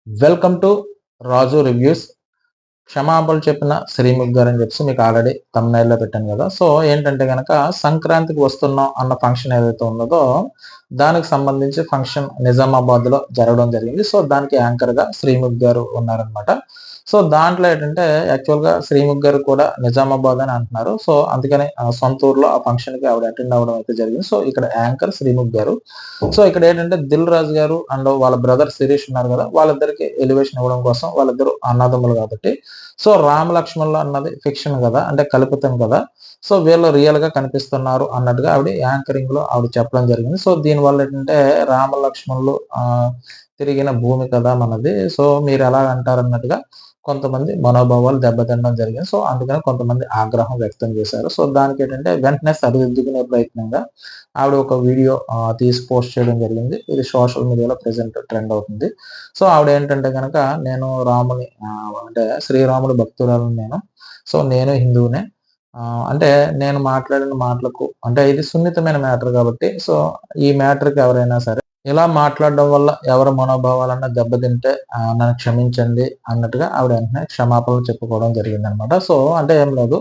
Welcome to Raju reviews. క్షమాపణలు చెప్పిన శ్రీముఖ్ గారు అని చెప్పి మీకు ఆల్రెడీ తమ్నైల్లో పెట్టాను కదా. సో ఏంటంటే గనక సంక్రాంతికి వస్తున్నాం అన్న ఫంక్షన్ ఏదైతే ఉన్నదో దానికి సంబంధించి ఫంక్షన్ నిజామాబాద్ లో జరగడం జరిగింది. సో దానికి యాంకర్ గా శ్రీముఖ్ గారు ఉన్నారనమాట. సో దాంట్లో ఏంటంటే యాక్చువల్గా శ్రీముఖ్ గారు కూడా నిజామాబాద్ అని అంటున్నారు. సో అందుకని సొంత ఊర్లో ఆ ఫంక్షన్ కి ఆవిడ అటెండ్ అవ్వడం అయితే జరిగింది. సో ఇక్కడ యాంకర్ శ్రీముఖ్ గారు. సో ఇక్కడ ఏంటంటే దిల్ రాజు గారు అండ్ వాళ్ళ బ్రదర్ శిరీష్ ఉన్నారు కదా, వాళ్ళిద్దరికి ఎలివేషన్ ఇవ్వడం కోసం, వాళ్ళిద్దరు అన్నదమ్ములు కాబట్టి సో రామ లక్ష్మణులు అన్నది ఫిక్షన్ కదా, అంటే కల్పితం కదా. సో వీళ్ళు రియల్ గా కనిపిస్తున్నారు అన్నట్టుగా ఆవిడ యాంకరింగ్ లో ఆవిడ చెప్పడం జరిగింది. సో దీని వల్ల ఏంటంటే రామ లక్ష్మణులు తిరిగిన భూమి కదా మనది. సో మీరు ఎలా అంటారు అన్నట్టుగా కొంతమంది మనోభావాలు దెబ్బతినడం జరిగింది. సో అందుకని కొంతమంది ఆగ్రహం వ్యక్తం చేశారు. సో దానికి ఏంటంటే వెంటనే సరిదిద్దుకునే ప్రయత్నంగా ఆవిడ ఒక వీడియో తీసి పోస్ట్ చేయడం జరిగింది. ఇది సోషల్ మీడియాలో ప్రెసెంట్ ట్రెండ్ అవుతుంది. సో ఆవిడ ఏంటంటే కనుక నేను రాముని అంటే శ్రీరాముడి భక్తురాలను నేను. సో నేను హిందువునే. అంటే నేను మాట్లాడిన మాటలకు అంటే ఇది సున్నితమైన మ్యాటర్ కాబట్టి సో ఈ మ్యాటర్‌కి ఎవరైనా సరే ఇలా మాట్లాడడం వల్ల ఎవరి మనోభావాలన్నా దెబ్బతింటే నన్ను క్షమించండి అన్నట్టుగా ఆవిడ వెంటనే క్షమాపణలు చెప్పుకోవడం జరిగిందనమాట. సో అంటే ఏం లేదు.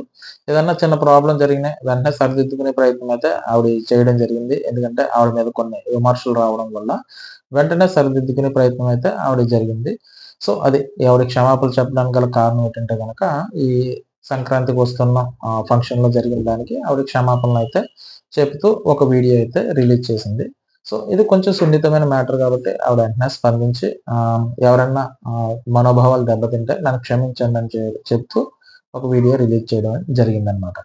ఏదన్నా చిన్న ప్రాబ్లమ్ జరిగినా వెంటనే సరిదిద్దుకునే ప్రయత్నం అయితే ఆవిడ చేయడం జరిగింది. ఎందుకంటే ఆవిడ మీద కొన్ని విమర్శలు రావడం వల్ల వెంటనే సరిదిద్దుకునే ప్రయత్నం అయితే ఆవిడకి జరిగింది. సో అది ఆవిడ క్షమాపణలు చెప్పడానికి గల కారణం ఏంటంటే గనక ఈ సంక్రాంతికి వస్తున్న ఫంక్షన్‌లో జరిగిన దానికి ఆవిడ క్షమాపణలయితే చెప్తూ ఒక వీడియో అయితే రిలీజ్ చేసింది. సో ఇది కొంచెం సున్నితమైన మ్యాటర్ కాబట్టి ఆవిడ వెంటనే స్పందించి ఎవరన్నా మనోభావాలు దెబ్బతింటే నన్ను క్షమించండి అని చెప్తూ ఒక వీడియో రిలీజ్ చేయడం జరిగిందనమాట.